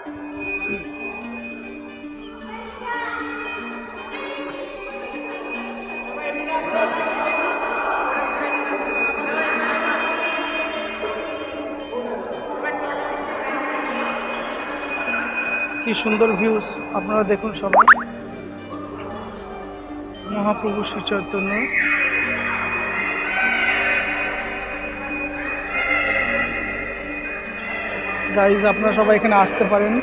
কি সুন্দর ভিউজ, আপনারা দেখুন সবাই। মহাপ্রভু শ্রী চৈতন্য। গাইজ আপনারা সবাই এখানে আসতে পারেন।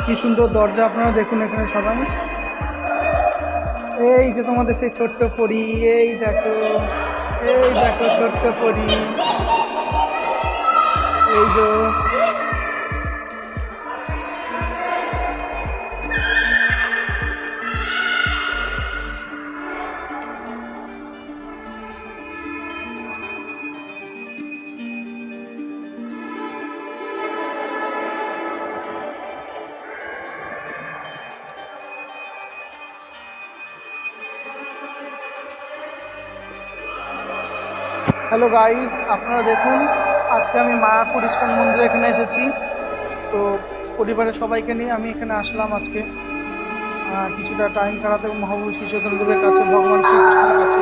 কি সুন্দর দরজা, আপনারা দেখুন এখানে সবাই। এই যে তোমাদের সেই ছোট্ট পরী, এই দেখো ছোট্ট পরী, এই যে হ্যালো গাইজ, আপনারা দেখুন আজকে আমি মায়াপুর ইস্কন মন্দিরে এখানে এসেছি। তো পরিবারের সবাইকে নিয়ে আমি এখানে আসলাম আজকে কিছুটা টাইম কাটাতে মহাপ্রভু শ্রী চৈতন্যদেবের কাছে, ভগবান শ্রীকৃষ্ণের কাছে।